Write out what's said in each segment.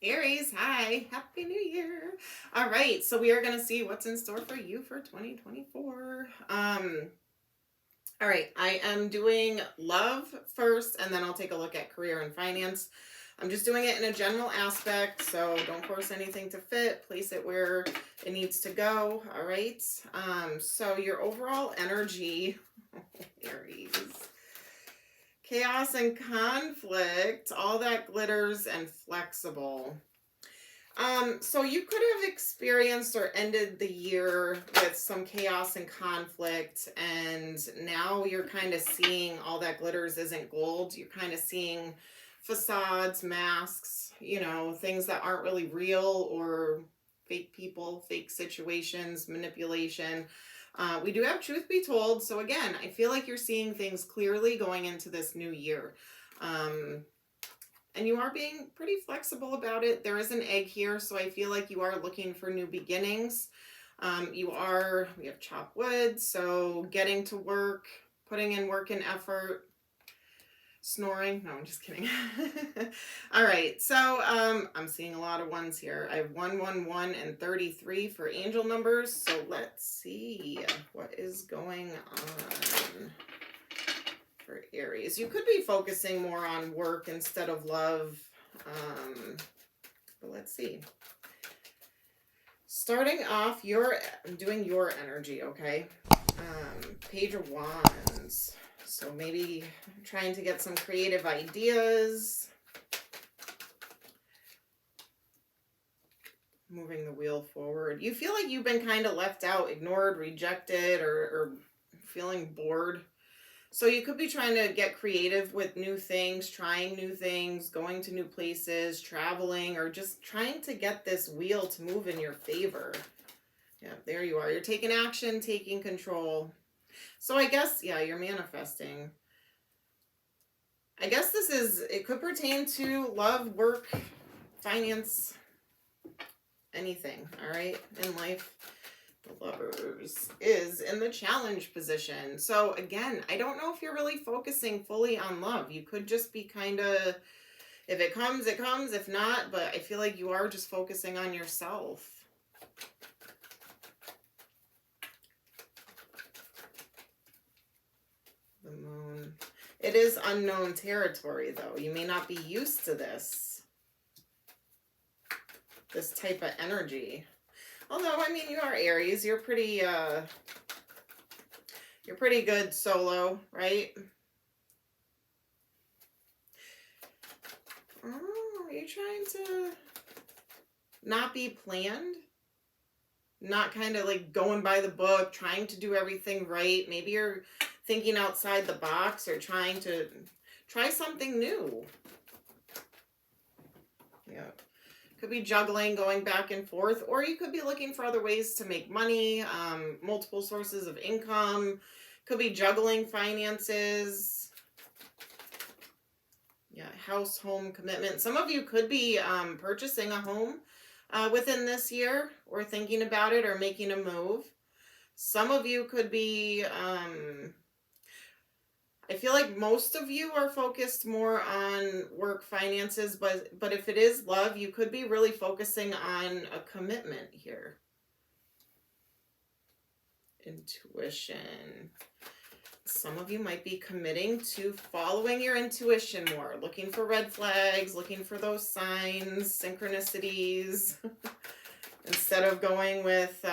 Aries, hi, happy new year. All right, so we are going to see what's in store for you for 2024. All right, I am doing love first, and then I'll take a look at career and finance. I'm just doing it in a general aspect, so don't force anything to fit. Place it where it needs to go. All right. So your overall energy, Aries. Chaos and conflict, all that glitters and flexible. So you could have experienced or ended the year with some chaos and conflict, and now you're kind of seeing all that glitters isn't gold. You're kind of seeing facades, masks, things that aren't really real, or fake people, fake situations, manipulation. We do have truth be told. So again, I feel like you're seeing things clearly going into this new year. And you are being pretty flexible about it. There is an egg here, so I feel like you are looking for new beginnings. We have chopped wood, so getting to work, putting in work and effort, snoring. No, I'm just kidding. All right, so I'm seeing a lot of ones here. I have 111 and 33 for angel numbers. So let's see what is going on for Aries. You could be focusing more on work instead of love. But let's see. Starting off, I'm doing your energy, okay? Page of Wands. So maybe trying to get some creative ideas. Moving the wheel forward. You feel like you've been kind of left out, ignored, rejected, or feeling bored. So you could be trying to get creative with new things, trying new things, going to new places, traveling, or just trying to get this wheel to move in your favor. Yeah, there you are. You're taking action, taking control. So I guess, yeah, you're manifesting. I guess it could pertain to love, work, finance, anything, all right, in life. The Lovers is in the challenge position. So again, I don't know if you're really focusing fully on love. You could just be kind of, if it comes, it comes. If not, but I feel like you are just focusing on yourself. The Moon. It is unknown territory, though. You may not be used to this type of energy. Although, I mean, you are Aries. You're pretty good solo, right? Oh, are you trying to not be planned? Not kind of like going by the book, trying to do everything right. Maybe you're thinking outside the box or trying to try something new. Yeah. Could be juggling, going back and forth, or you could be looking for other ways to make money, multiple sources of income. Could be juggling finances. Yeah, house, home, commitment. Some of you could be purchasing a home within this year, or thinking about it, or making a move. Some of you could be... I feel like most of you are focused more on work, finances, but if it is love, you could be really focusing on a commitment here. Intuition. Some of you might be committing to following your intuition more, looking for red flags, looking for those signs, synchronicities, instead of going with...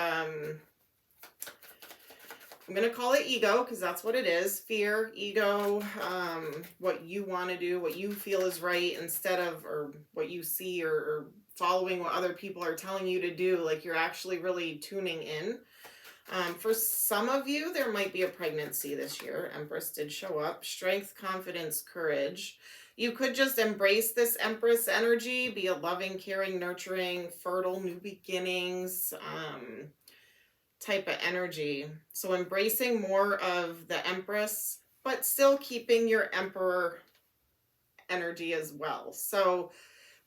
I'm going to call it ego, because that's what it is. Fear, ego, what you want to do, what you feel is right, instead of, or what you see, or following what other people are telling you to do. Like you're actually really tuning in. For some of you, there might be a pregnancy this year. Empress did show up. Strength, confidence, courage. You could just embrace this Empress energy, be a loving, caring, nurturing, fertile, new beginnings, type of energy. So embracing more of the Empress, but still keeping your Emperor energy as well. So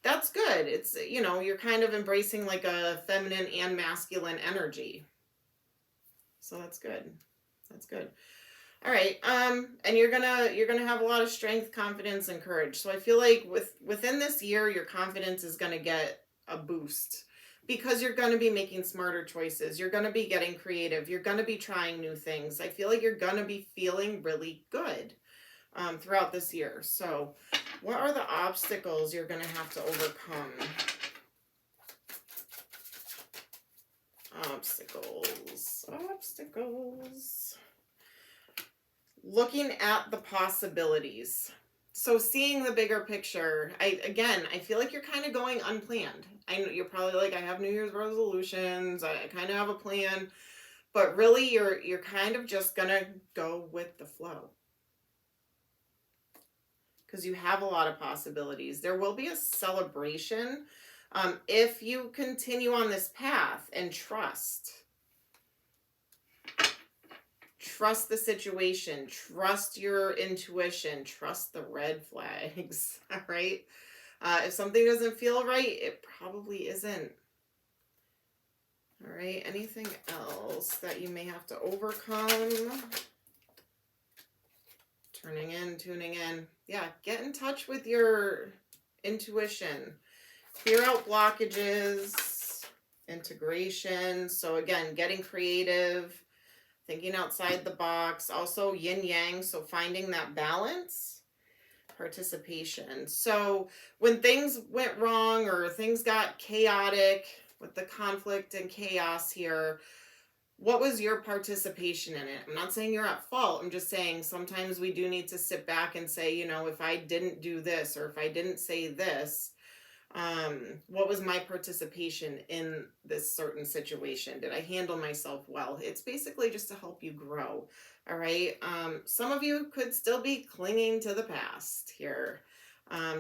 that's good. It's, you're kind of embracing like a feminine and masculine energy. So that's good. That's good. All right. And you're gonna have a lot of strength, confidence, and courage. So I feel like within this year, your confidence is gonna get a boost because you're gonna be making smarter choices. You're gonna be getting creative. You're gonna be trying new things. I feel like you're gonna be feeling really good throughout this year. So, what are the obstacles you're gonna have to overcome? Obstacles. Looking at the possibilities. So seeing the bigger picture. I feel like you're kind of going unplanned. I know you're probably like, I have New Year's resolutions. I kind of have a plan, but really you're kind of just gonna go with the flow because you have a lot of possibilities. There will be a celebration if you continue on this path and trust. Trust the situation, trust your intuition, trust the red flags, all right? If something doesn't feel right, it probably isn't. All right, anything else that you may have to overcome? Turning in, tuning in. Yeah, get in touch with your intuition. Clear out blockages, integration. So again, getting creative, thinking outside the box, also yin yang, so finding that balance, participation. So when things went wrong or things got chaotic with the conflict and chaos here, what was your participation in it? I'm not saying you're at fault. I'm just saying sometimes we do need to sit back and say, you know, if I didn't do this or if I didn't say this, what was my participation in this certain situation? Did I handle myself well? It's basically just to help you grow. All right. Some of you could still be clinging to the past here.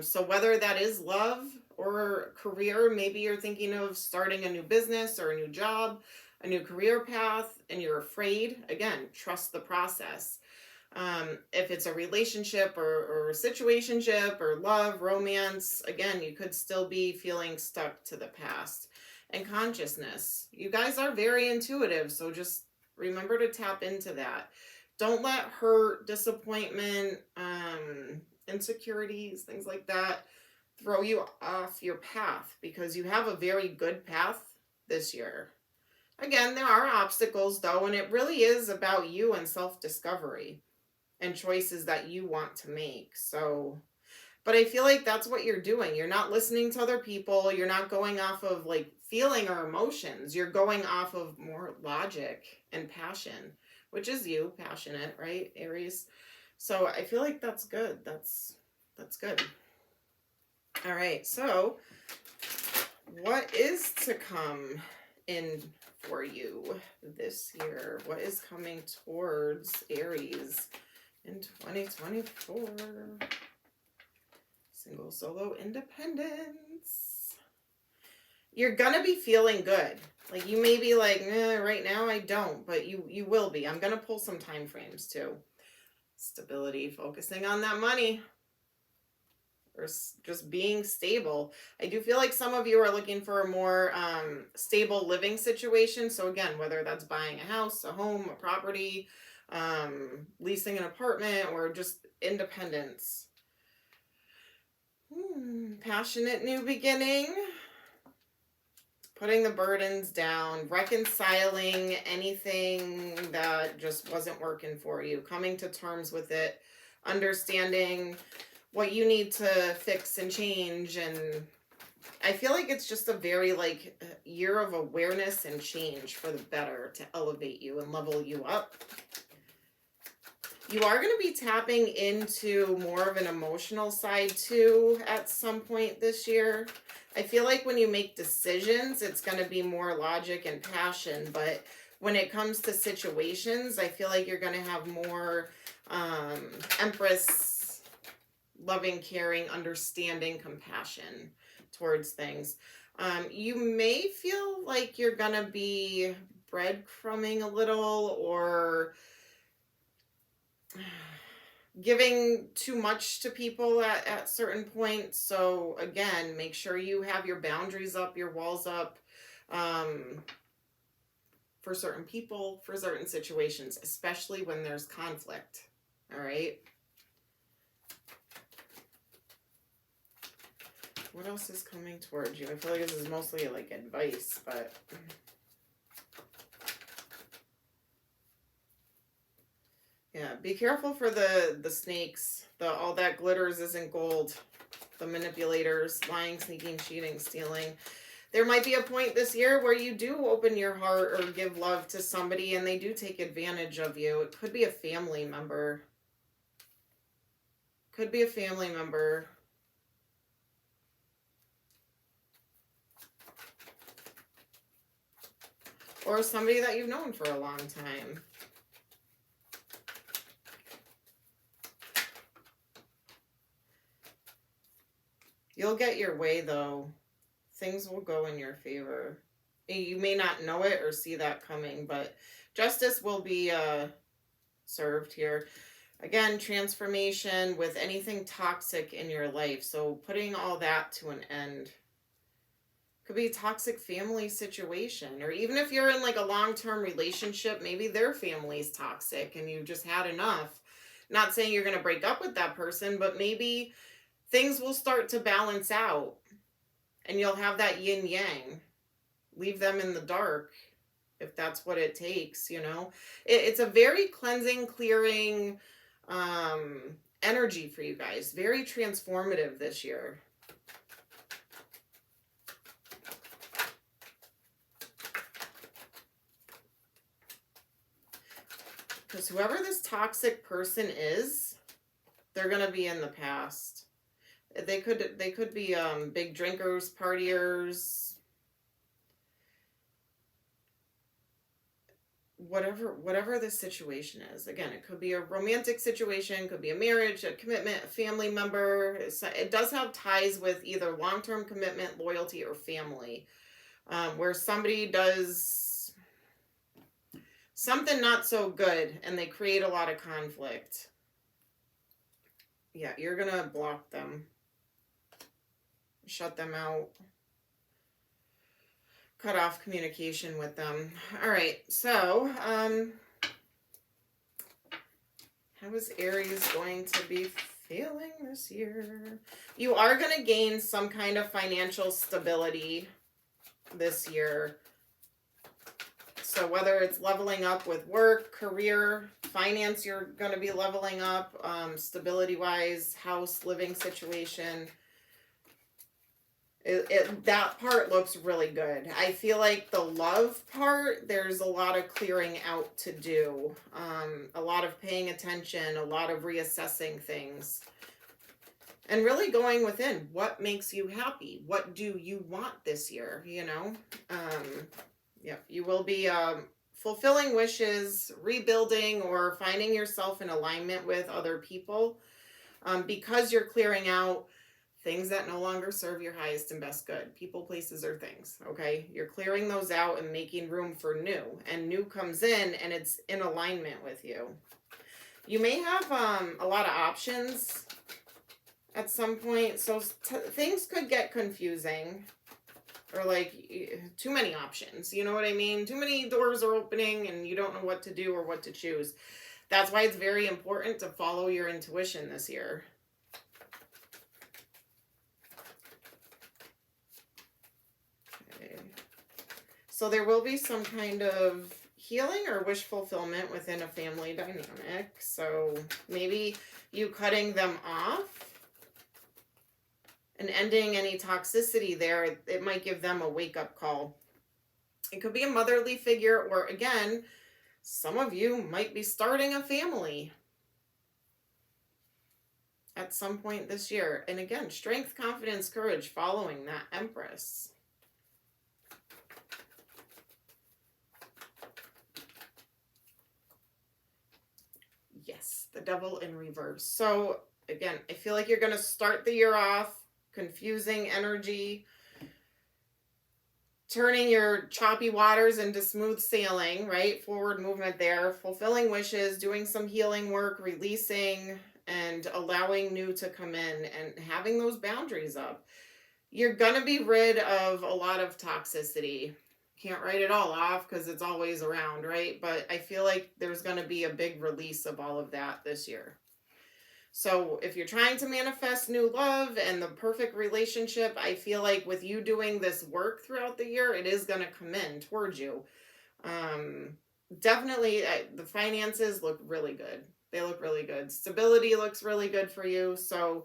So whether that is love or career, maybe you're thinking of starting a new business or a new job, a new career path, and you're afraid. Again, trust the process. If it's a relationship or situationship or love, romance, again, you could still be feeling stuck to the past. And consciousness. You guys are very intuitive, so just remember to tap into that. Don't let hurt, disappointment, insecurities, things like that throw you off your path because you have a very good path this year. Again, there are obstacles though, and it really is about you and self-discovery and choices that you want to make. So, but I feel like that's what you're doing. You're not listening to other people. You're not going off of like feeling or emotions. You're going off of more logic and passion, which is you, passionate, right, Aries? So I feel like that's good. That's good. All right. So what is to come in for you this year? What is coming towards Aries in 2024? Single, solo, independence. You're gonna be feeling good. Like you may be like, right now I don't, but you will be. I'm gonna pull some time frames too. Stability, focusing on that money. Or just being stable. I do feel like some of you are looking for a more stable living situation. So again, whether that's buying a house, a home, a property, leasing an apartment, or just independence. Passionate new beginning. Putting the burdens down, reconciling anything that just wasn't working for you, coming to terms with it, understanding what you need to fix and change. And I feel like it's just a very like year of awareness and change for the better to elevate you and level you up. You are going to be tapping into more of an emotional side too at some point this year. I feel like when you make decisions, it's going to be more logic and passion. But when it comes to situations, I feel like you're going to have more Empress, loving, caring, understanding, compassion towards things. You may feel like you're going to be breadcrumbing a little or giving too much to people at certain points. So again, make sure you have your boundaries up, your walls up. for certain people, for certain situations, especially when there's conflict. All right. What else is coming towards you? I feel like this is mostly like advice, but yeah, be careful for the snakes. All that glitters isn't gold. The manipulators, lying, sneaking, cheating, stealing. There might be a point this year where you do open your heart or give love to somebody and they do take advantage of you. It could be a family member. Could be a family member. Or somebody that you've known for a long time. You'll get your way, though. Things will go in your favor. You may not know it or see that coming, but justice will be served here. Again, transformation with anything toxic in your life. So putting all that to an end. Could be a toxic family situation. Or even if you're in like a long-term relationship, maybe their family's toxic and you just had enough. Not saying you're going to break up with that person, but maybe things will start to balance out and you'll have that yin yang. Leave them in the dark if that's what it takes, you know. It's a very cleansing, clearing energy for you guys. Very transformative this year. Because whoever this toxic person is, they're going to be in the past. They could be big drinkers, partiers, whatever the situation is. Again, it could be a romantic situation, could be a marriage, a commitment, a family member. It does have ties with either long-term commitment, loyalty, or family, where somebody does something not so good and they create a lot of conflict. Yeah, you're going to block them. Shut them out. Cut off communication with them. All right, so how is Aries going to be feeling this year? You are going to gain some kind of financial stability this year. So whether it's leveling up with work, career, finance, you're going to be leveling up, stability-wise, house, living situation. That part looks really good. I feel like the love part, there's a lot of clearing out to do. A lot of paying attention, a lot of reassessing things. And really going within. What makes you happy? What do you want this year? You know? Yeah, you will be fulfilling wishes, rebuilding, or finding yourself in alignment with other people. Because you're clearing out things that no longer serve your highest and best good. People, places, or things, okay? You're clearing those out and making room for new. And new comes in and it's in alignment with you. You may have a lot of options at some point. So things could get confusing. Or like too many options. You know what I mean? Too many doors are opening and you don't know what to do or what to choose. That's why it's very important to follow your intuition this year. So there will be some kind of healing or wish fulfillment within a family dynamic. So maybe you cutting them off and ending any toxicity there, it might give them a wake-up call. It could be a motherly figure, or again, some of you might be starting a family at some point this year. And again, strength, confidence, courage, following that Empress. Yes, the Devil in reverse. So again, I feel like you're going to start the year off confusing energy, turning your choppy waters into smooth sailing, right? Forward movement there, fulfilling wishes, doing some healing work, releasing, and allowing new to come in and having those boundaries up. You're going to be rid of a lot of toxicity. Can't write it all off because it's always around, right? But I feel like there's going to be a big release of all of that this year. So if you're trying to manifest new love and the perfect relationship, I feel like with you doing this work throughout the year, it is going to come in towards you. Definitely, the finances look really good. They look really good. Stability looks really good for you. So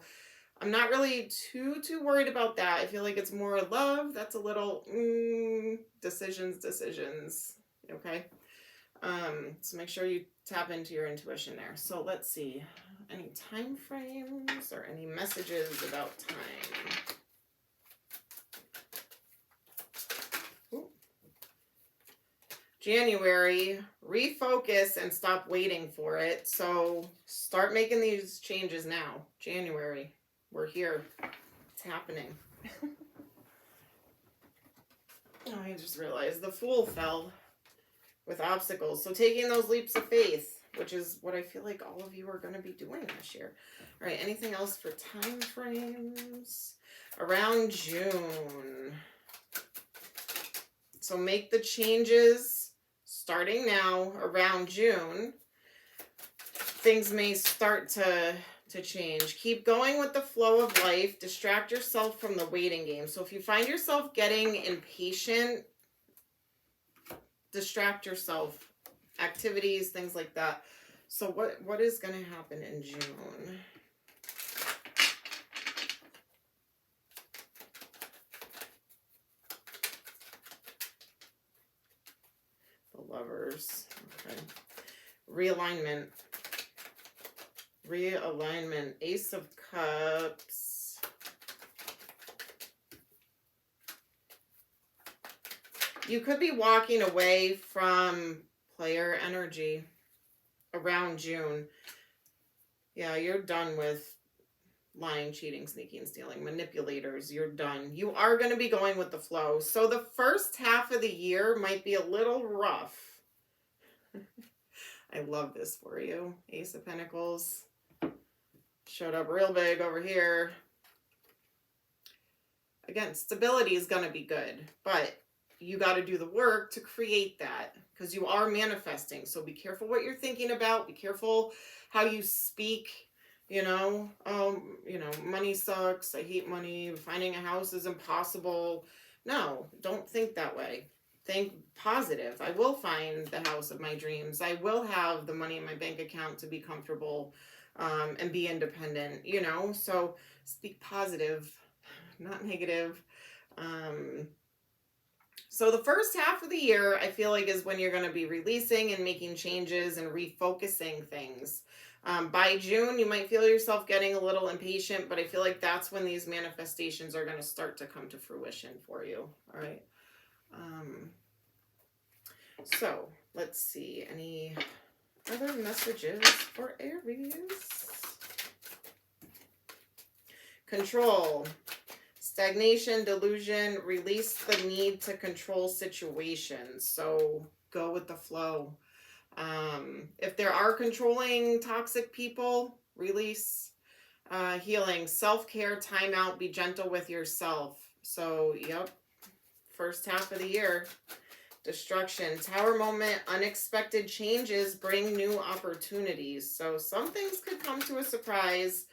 I'm not really too worried about that. I feel like it's more love. That's a little decisions. Okay. So make sure you tap into your intuition there. So let's see. Any time frames or any messages about time? Ooh. January, refocus and stop waiting for it. So start making these changes now. January. We're here. It's happening. Oh, I just realized the Fool fell with obstacles. So taking those leaps of faith, which is what I feel like all of you are going to be doing this year. All right, anything else for time frames? Around June. So make the changes starting now around June. Things may start to change. Keep going with the flow of life. Distract yourself from the waiting game. So if you find yourself getting impatient, distract yourself. Activities, things like that. So what is going to happen in June? The Lovers. Okay. Realignment. Ace of Cups. You could be walking away from player energy around June. Yeah, you're done with lying, cheating, sneaking, stealing, manipulators. You're done. You are going to be going with the flow. So the first half of the year might be a little rough. I love this for you. Ace of Pentacles. Showed up real big over here. Again, stability is going to be good, but you got to do the work to create that because you are manifesting. So be careful what you're thinking about. Be careful how you speak. Money sucks. I hate money. Finding a house is impossible. No, don't think that way. Think positive. I will find the house of my dreams. I will have the money in my bank account to be comfortable and be independent, so speak positive, not negative. So the first half of the year, I feel like, is when you're going to be releasing and making changes and refocusing things. By June, you might feel yourself getting a little impatient, but I feel like that's when these manifestations are going to start to come to fruition for you. All right. So let's see. Any other messages for Aries? Control. Stagnation, delusion, release the need to control situations. So go with the flow. If there are controlling toxic people, release. Healing, self-care, time out, be gentle with yourself. So, yep, first half of the year. Destruction, Tower moment, unexpected changes bring new opportunities. So some things could come to a surprise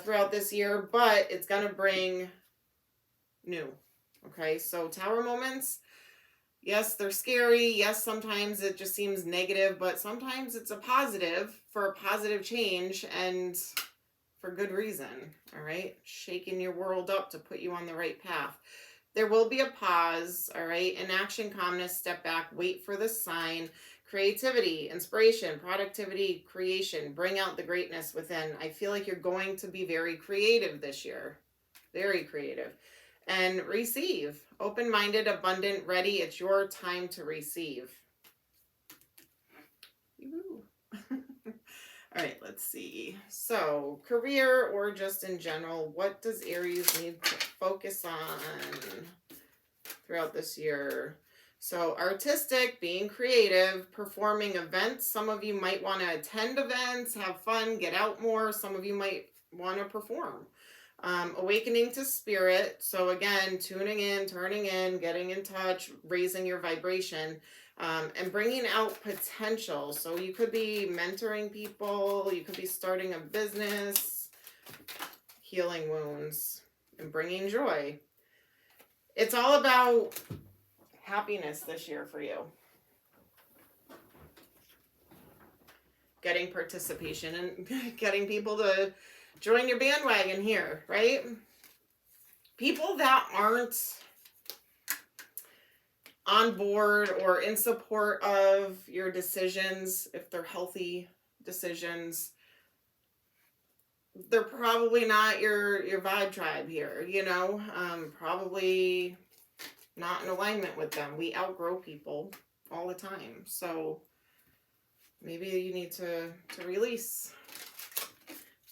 throughout this year, but it's going to bring new. Okay, so Tower moments, yes, they're scary. Yes, sometimes it just seems negative, but sometimes it's a positive for a positive change and for good reason. All right, shaking your world up to put you on the right path. There will be a pause, all right? Inaction, calmness, step back, wait for the sign. Creativity, inspiration, productivity, creation. Bring out the greatness within. I feel like you're going to be very creative this year. Very creative. And receive. Open-minded, abundant, ready. It's your time to receive. All right, let's see. So, career or just in general, what does Aries need to focus on throughout this year? So, artistic, being creative, performing events. Some of you might want to attend events, have fun, get out more. Some of you might want to perform. Awakening to spirit. So again, tuning in, turning in, getting in touch, raising your vibration, and bringing out potential. So you could be mentoring people, you could be starting a business, healing wounds, and bringing joy. It's all about happiness this year for you. Getting participation and getting people to join your bandwagon here, right? People that aren't on board or in support of your decisions, if they're healthy decisions, they're probably not your vibe tribe here, you know? Probably not in alignment with them. We outgrow people all the time. So maybe you need to release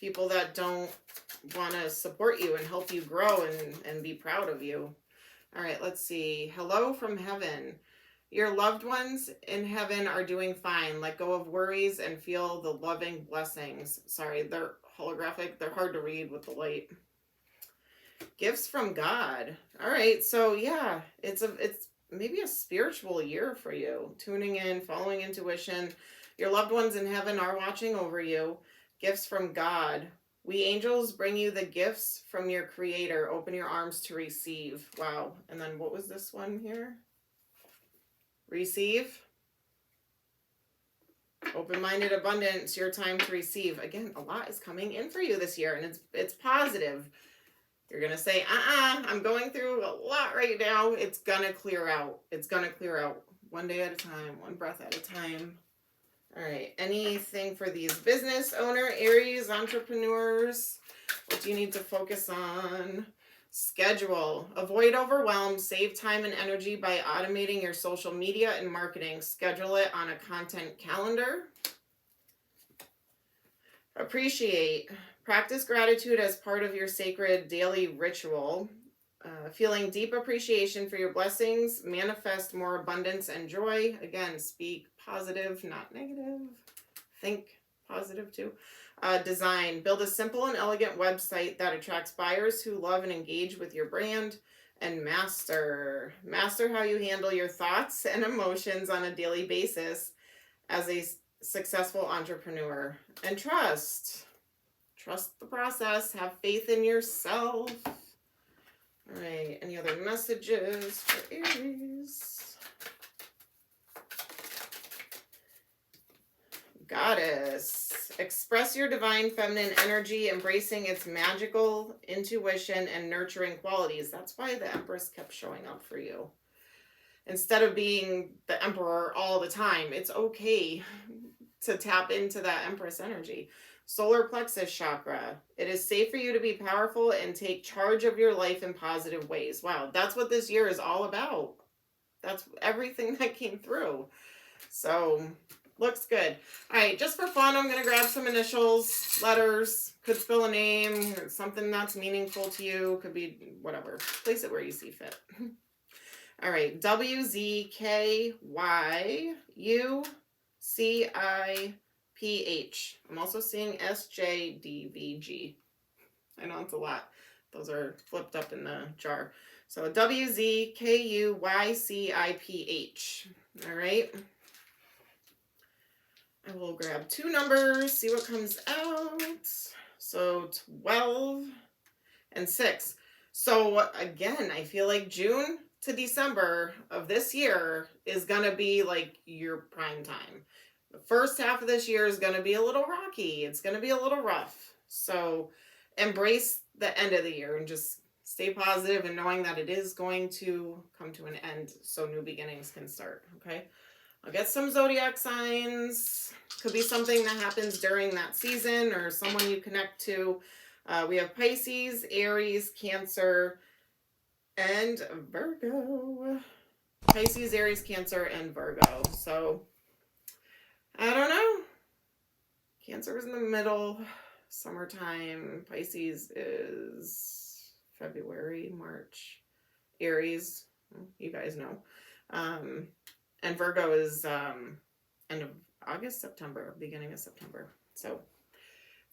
people that don't want to support you and help you grow and be proud of you. All right, let's see. Hello from heaven. Your loved ones in heaven are doing fine. Let go of worries and feel the loving blessings. Sorry, they're holographic. They're hard to read with the light. Gifts from God. All right, so yeah, it's maybe a spiritual year for you. Tuning in, following intuition. Your loved ones in heaven are watching over you. Gifts from God. We angels bring you the gifts from your creator. Open your arms to receive. Wow. And then what was this one here? Receive. Open-minded abundance, your time to receive. Again, a lot is coming in for you this year, and it's positive. You're going to say, I'm going through a lot right now. It's going to clear out. It's going to clear out one day at a time, one breath at a time. All right. Anything for these business owner, Aries, entrepreneurs? What do you need to focus on? Schedule. Avoid overwhelm. Save time and energy by automating your social media and marketing. Schedule it on a content calendar. Appreciate. Practice gratitude as part of your sacred daily ritual. Feeling deep appreciation for your blessings. Manifest more abundance and joy. Again, speak positive, not negative. Think positive too. Design. Build a simple and elegant website that attracts buyers who love and engage with your brand. And master. Master how you handle your thoughts and emotions on a daily basis as a successful entrepreneur. And trust. Trust the process. Have faith in yourself. All right. Any other messages for Aries? Goddess. Express your divine feminine energy, embracing its magical intuition and nurturing qualities. That's why the Empress kept showing up for you. Instead of being the Emperor all the time, it's okay to tap into that Empress energy. Solar plexus chakra. It is safe for you to be powerful and take charge of your life in positive ways. Wow, that's what this year is all about. That's everything that came through. So, looks good. All right, just for fun, I'm going to grab some initials, letters, could spell a name, or something that's meaningful to you. Could be whatever. Place it where you see fit. All right, WZKYUCIPH. I'm also seeing SJDVG. I know it's a lot. Those are flipped up in the jar. So WZKUYCIPH. All right. I will grab two numbers, see what comes out. So 12 and 6. So again, I feel like June to December of this year is going to be like your prime time. The first half of this year is going to be a little rocky. It's going to be a little rough. So embrace the end of the year and just stay positive and knowing that it is going to come to an end so new beginnings can start. Okay. I'll get some zodiac signs. Could be something that happens during that season or someone you connect to. We have Pisces, Aries, Cancer, and Virgo. Pisces, Aries, Cancer, and Virgo. So, I don't know. Cancer is in the middle. Summertime. Pisces is February, March. Aries, you guys know. And Virgo is end of August, September, beginning of September. So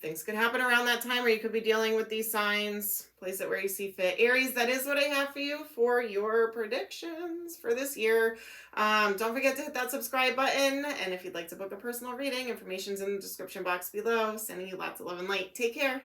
things could happen around that time, or you could be dealing with these signs. Place it where you see fit. Aries, that is what I have for you for your predictions for this year. Don't forget to hit that subscribe button. And if you'd like to book a personal reading, information's in the description box below. Sending you lots of love and light. Take care.